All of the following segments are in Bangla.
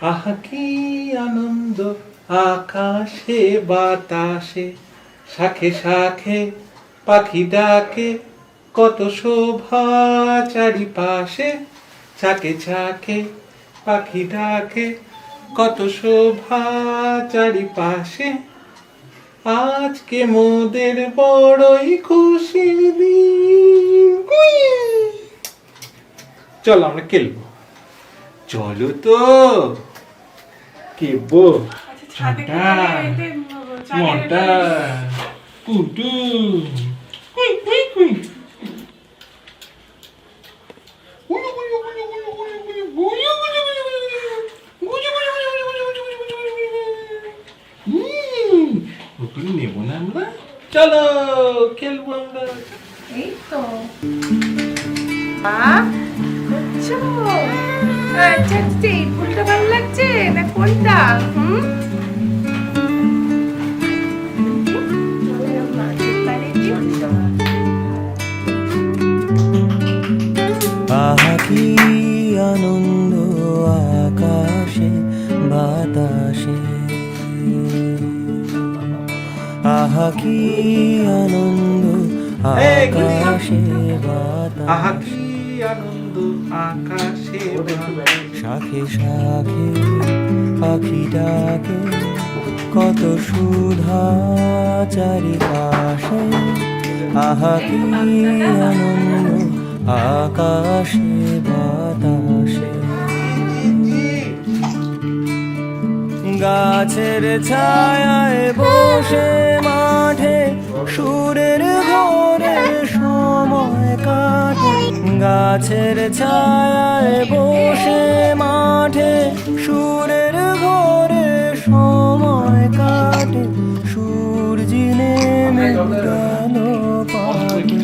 আহা কি আনন্দ আকাশে বাতাসে, শাখে শাখে পাখি ডাকে, কত শোভা চারিপাশে। ঝাঁকে ঝাঁকে পাখি ডাকে, কত শোভা চারিপাশে। আজকে মোদের বড়ই খুশির দিন। চলো আমরা খেলবো, চলো তো কেবো। মনটা কুটু কুই কুই কুই। নেবো না আমরা, চলো খেলবো আমরা। এই তো আচ্ছা আচ্ছা, এই ফুলটা ভালো লাগছে না কোনটা? আহা কি আনন্দ আকাশে বাতাসে, আহা কি আনন্দ আকাশে আহা বাতাসে, কি আনন্দ আকাশে শাখে শাখে পাখি ডাকে, কত সুধা চারিপাশে। আহা কি আনন্দ আকাশে বাতাসে, গাছের ছায়ায় বসে মাঠে সুরের ঘরে সময় কাটে। গাছের ছায়ায় বসে মাঠে সুরের ঘরে সময় কাটে। সূর্যি নেমে গেল পাটে,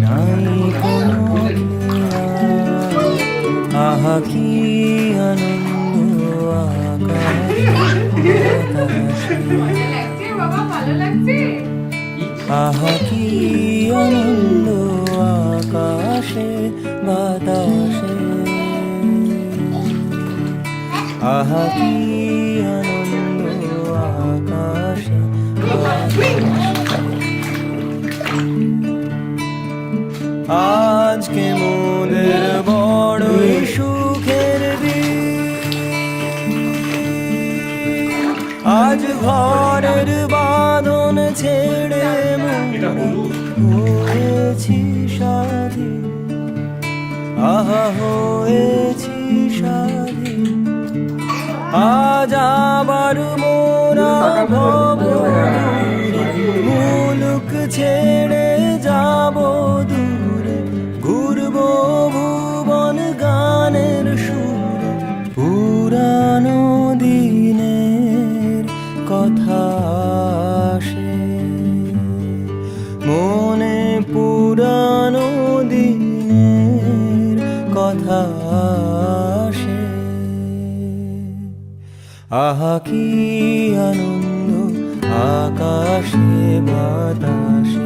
নাই কোনো আহা কি আনন্দ আকাশে বাতাসে, আহা কি আনন্দ আকাশে বাতাসে, আহা কি আনন্দ আকাশে বাতাসে। আজকে মোদের বড়ই সুখের দিন, আজ ঘরের বাঁধন ছেড়ে হয়েছি স্বাধীন, আহা হয়েছি স্বাধীন। আজ আবার মোরা ভব মুলুক ছেড়ে যাব দূরে, ঘুরবো ভুবন গানের সুরে। পুরানো দিনের কথা আসে মনে, পুরানো দিনের কথা আসে। আহা কি আনন্দ আকাশে বাতাসে,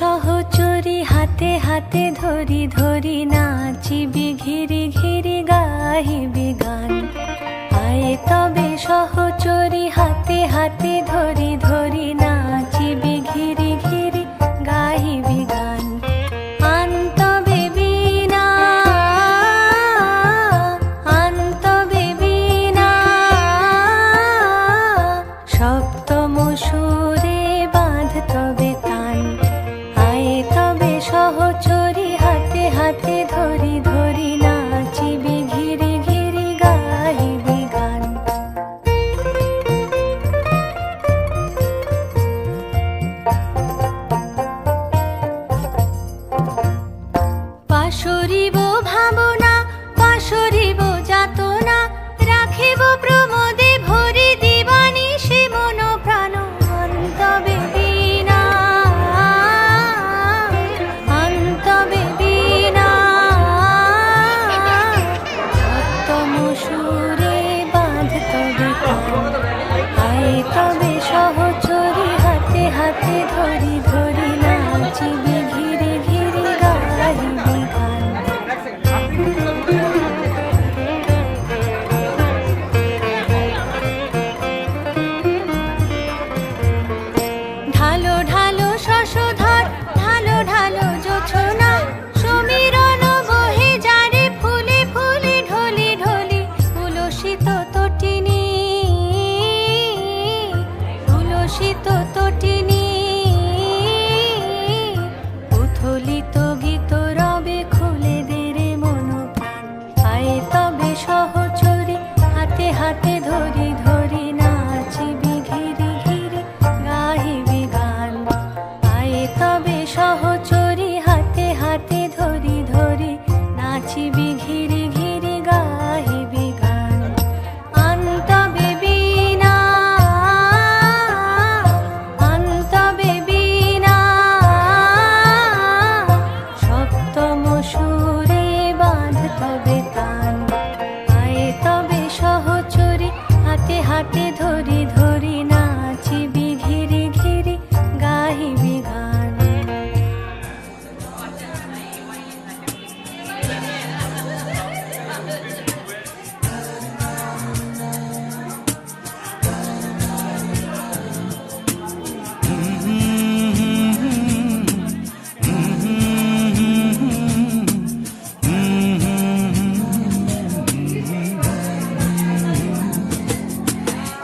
সহচরি হাতে হাতে ধরি ধরি নাচিবি ঘিরি ঘিরি গাহিবি গান। আয় তবে সহচরি হাতে হাতে ধরি ধরি নাচিবি ঘিরি ঘিরি গাহিবি গান। আনতবে বীণা আনতবে বীণা, সপ্তম সুরে বাঁধ তবে তান। তবে সহচরি হাতে হাতে ধরি ধরি নাচিবি ঘিরি ঘিরি গাহিবি গান। গান আয় তবে সহচরী হাতে হাতে ধরি ধরি নাচিবি ঘিরে ঘিরে গাহিবি গান ঢালো ঢালো শশধর ঢালো ঢালো জোছনা সমীরণ বহে যারে ফুলে ফুলে ঢলি ঢলি উলসিত তটিনী উলসিত তটিনী উথলিত গীত রবে খুলে দে রে মন প্রাণ আয় তবে সহচরী হাতে হাতে ধরি ধরি নাচিবি ঘিরি ঘিরি গাহিবি গান আয় তবে সহচরী হাতে হাতে ধরি ধরি নাচিবি ঘিরি ঘিরি গাহিবি গান আন্তবে বীণা আন্তবে বীণা সপ্তম সুরে বাঁধ তবে তান আয় তবে সহচরী হাতে হাতে ধরি ধরি নাচিবি ঘিরি ঘিরি গাহিবি গান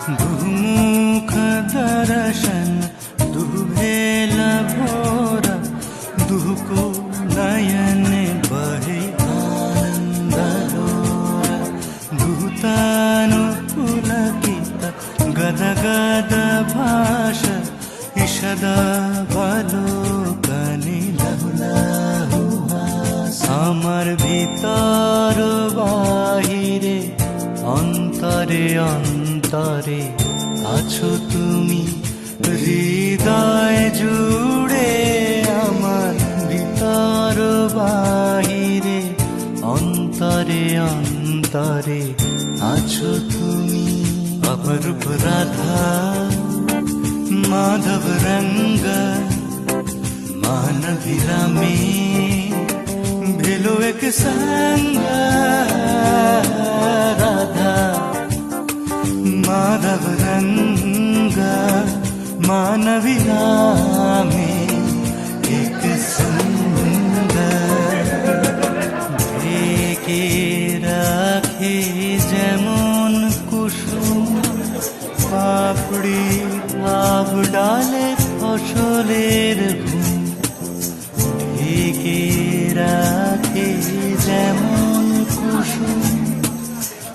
दुमुख दर्शन दुभेला भोरा दुको नयन बहे आनंद लोरा दूतानु पुलकित गद गद भाष इषदा बालोकनि लहुलाहु আমার ভিতর বাহিরে অন্তরে অন্তরে আছো তুমি হৃদয় জুড়ে আমার ভিতর বাহিরে অন্তরে অন্তরে আছো তুমি অপরূপ রাধা মাধব রঙ্গ मानवी रामे भेलो एक संग राधा माधव रंग मानवी रामे एक संग ढेके राखे जेमन कुसुम पापड़ी आब डाले ফসলের ঘুম ঢেকে রাখে যেমন কুসুম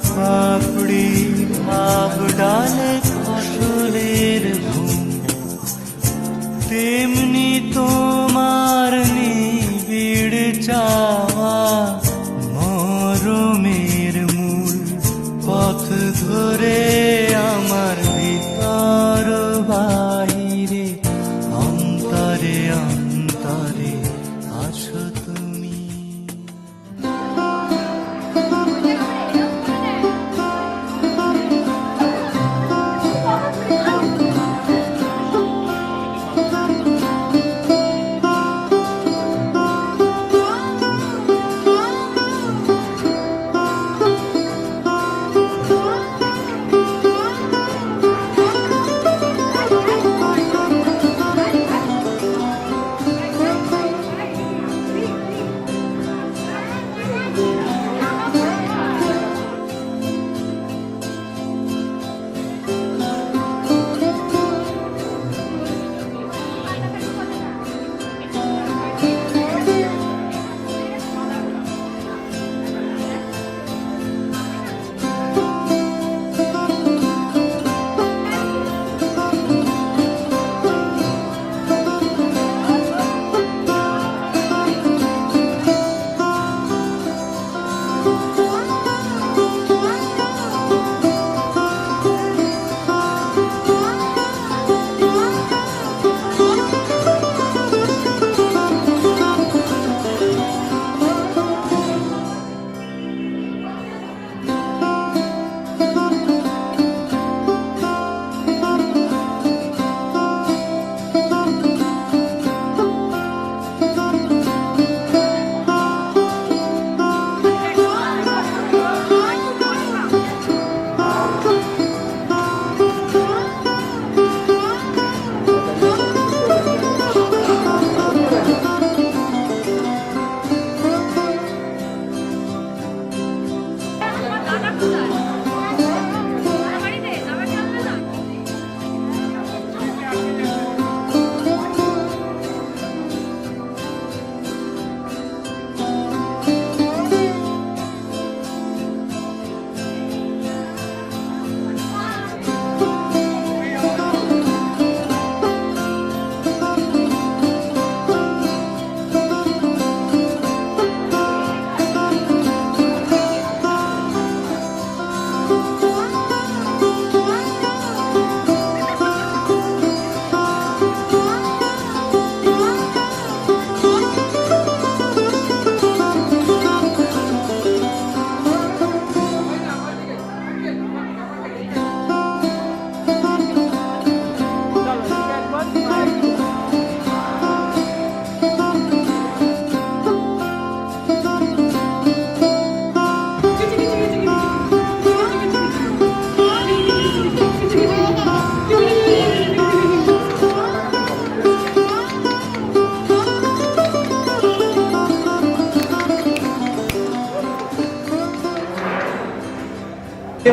পাপড়ি ভাব ডালে ফসলের ঘুম তেমনি তোমার নিবিড় চাওয়া মরমের মূল পথ ধরে আমার ভিতর বাহিরে অন্তরে অন্তরে আছো তুমি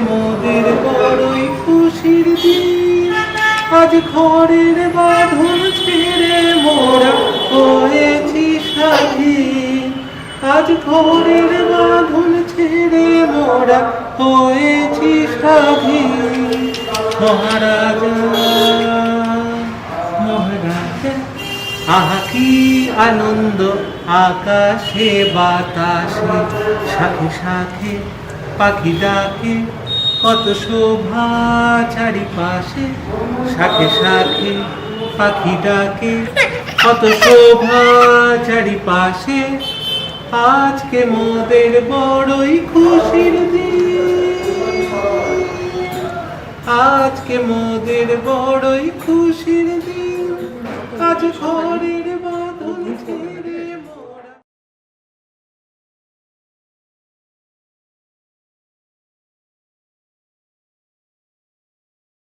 মোদের বড়ই খুশির দিন, আজ ঘরের বাঁধন ছেড়ে মোরা হয়েছি স্বাধীন। আজ ঘরের বাঁধন ছেড়ে মোরা হয়েছি স্বাধীন। মহারাজা মহারাজা, আহা কি আনন্দ আকাশে বাতাসে, শাখে শাখে পাখি ডাকে, কত শোভা চারিপাশে। শাখে শাখে পাখি ডাকে, কত শোভা চারিপাশে। আজকে মোদের বড়ই খুশির দিন, আজকে মোদের বড়ই খুশির দিন। আজ ঘরের